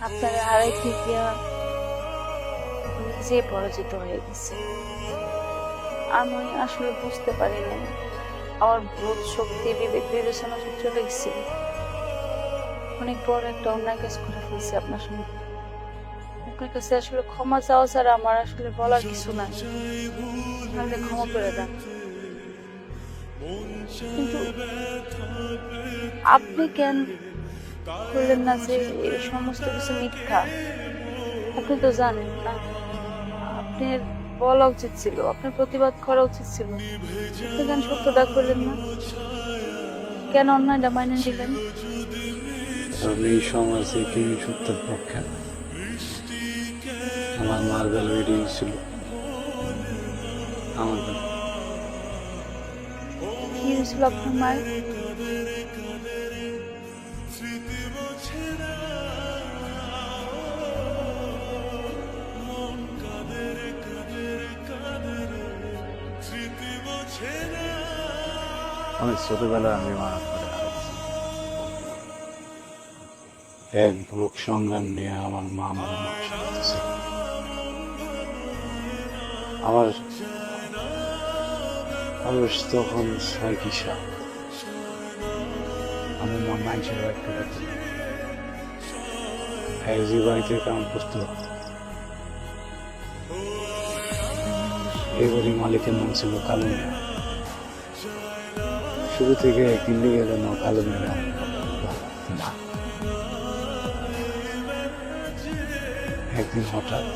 আপনারা হারাইতে গিয়া নিজে পরাজিত হয়ে গেছে। আমি আসলে বুঝতে পারি নাই, আমার বোধ শক্তি বিবেক বিবেচনা সব চলে গেছিল। অনেক বড় একটা অন্যায় কাজ করে ফেলছি আপনার সঙ্গে। আপনার কাছে আসলে ক্ষমা চাওয়া ছাড়া আমার আসলে বলার কিছু নাই। আমাকে ক্ষমা করে দেন। কিন্তু আপনি কেন বললেন না যে এই সমস্ত কিছু মিথ্যা? আপনি তো জানেন না, আপনার বলা উচিত ছিল, আপনার প্রতিবাদ করা উচিত ছিল। আপনি কেন সত্যটা করলেন না? কেন অন্যায়টা মাইনে নিলেন? কারণ এই সমাজে কেউ সত্যের পক্ষে না। আমার মার্বেল রেডি ছিল আমাদের। কি হয়েছিল আপনার মায়ের? অনেক ছোটবেলায় আমি মারা করে হারাইছি। এক বুক সংগ্রাম নিয়ে আমার মা আমার মানুষ করতেছে। আমার বয়স তখন 6 কি 7। আমার মা মানুষের বাড়িতে যেত। যে বাড়িতে কাম করতো এই বাড়ির মালিকের নাম ছিল কালু মিয়া। শুরু থেকে একদিন লেগে যেন কালু মিয়া না। একদিন হঠাৎ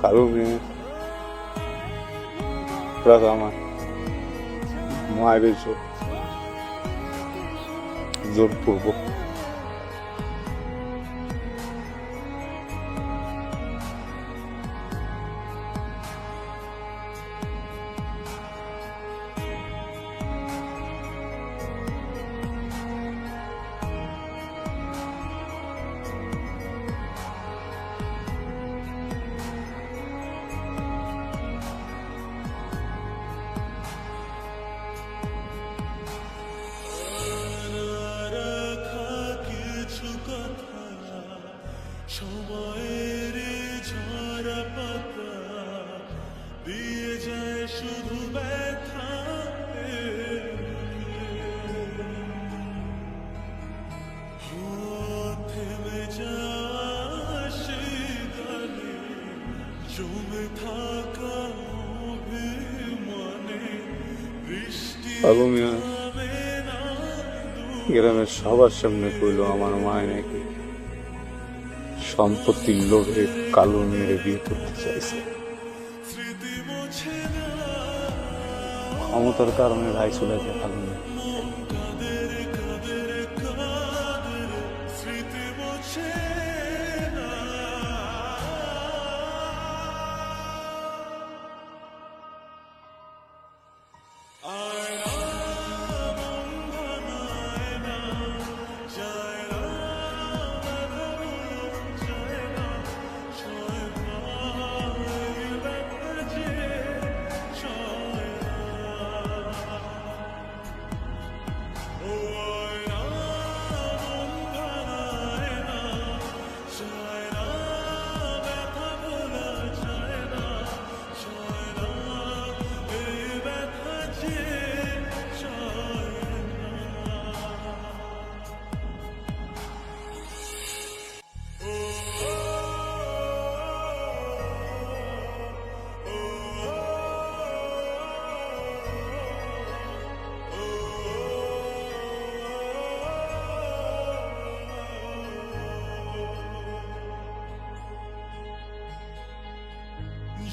কালু মিয়া আমার মায়ের জোরপূর্বক সময়ের ঝরা পাতা দিয়ে যায় শুধু ব্যথা। থেমে যায় সেই গানে জমে থাকা অভিমানে বৃষ্টি গ্রামের সবার সামনে কইল আমার মায় নাকি সম্পত্তির লোভে কালো মেয়েরে বিয়ে করতে চাইছে। ক্ষমতার কারণে রায় চলে যায় কালো মেয়ে।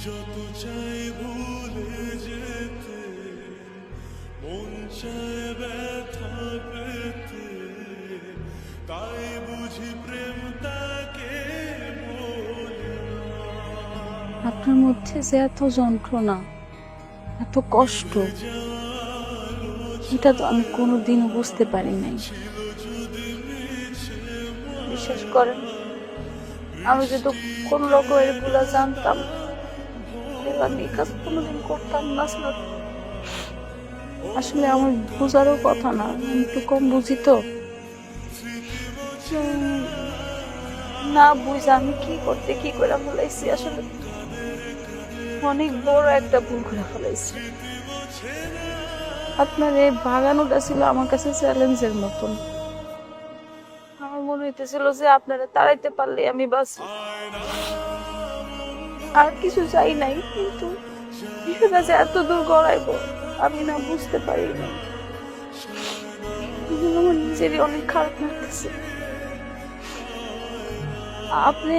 যত চাই ভুলে যেতে মন চায় ব্যথা পেতে, তাই বুঝি প্রেম তাকে বলে না। আপনার মধ্যে যে এত যন্ত্রণা, এত কষ্ট, এটা তো আমি কোনোদিনও বুঝতে পারি নাই। বিশ্বাস করেন, আমি যদি কোনো রকমের ভুলা জানতাম আমি এই কাজ কোনোদিন করতাম না স্যার। আসলে আমার বোঝারও কথা না, আমি একটু কম বুঝি তো। উম, না বুঝ আমি কি করে ফেলাইছি আসলে অনেক বড় একটা ভুল করে ফেলাইছি। আপনার এই ভাগানোটা ছিল আমার কাছে চ্যালেঞ্জের মতন। আমার মনে হইতেছিল যে আপনারা তাড়াইতে পারলে আমি বাস আর কিছু চাই নাই, কিন্তু বিষয়টা যে এত দূর গড়াইবো আমি না বুঝতে পারি না। এই জন্য আমার নিজেরই অনেক খারাপ লাগতেছে। আপনি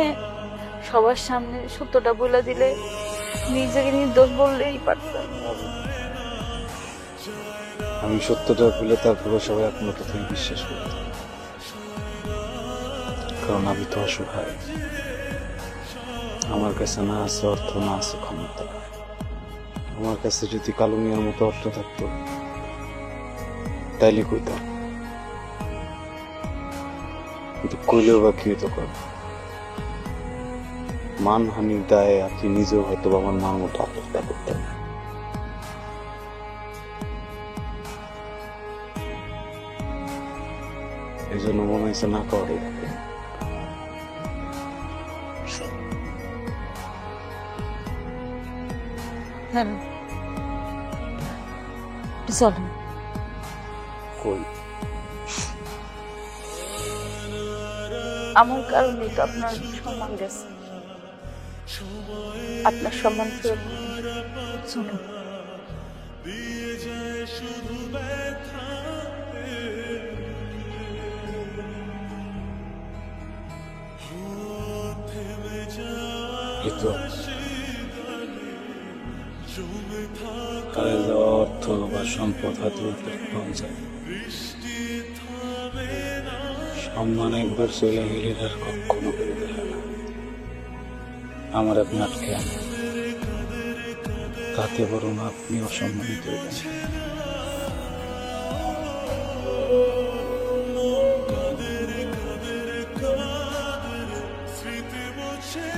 সবার সামনে সত্যটা বলে দিলে নিজেকে নির্দোষ বললেই পারতেন। আমি সত্যটা বলে তারপরে সবাই আপনার কথাই বিশ্বাস করত, কারণ আমি তো অসহায়। আমার কাছে না আছে অর্থ, না আছে ক্ষমতা। আমার কাছে যদি কালো মিয়ার মতো অর্থ থাকতো তাইলে কইতাম, কিন্তু কইলেও বা কি হইতো কর। মানহানির দায়ে আপনি নিজেও হয়তো আমার মার মতো আত্মহত্যা করতেন। এই জন্য মনে হয়েছে না করে হ্যাঁ চলেন। কই। আমার কারণেই তো আপনার সম্মান গেছে, আপনার সম্মান ফেরত চলুন। দিয়ে যায় শুধু ব্যথা থেমে এই তো কারে যাওয়া অর্থ বা সম্পদ হাতে পাওয়া যায়, সম্মান একবার চলে গেলে আর কখনো ফিরতে হয় না। আমার আপনি আটকে আনেন, তাতে বরং আপনি অসম্মানিত হবেন। স্মৃতি মুছে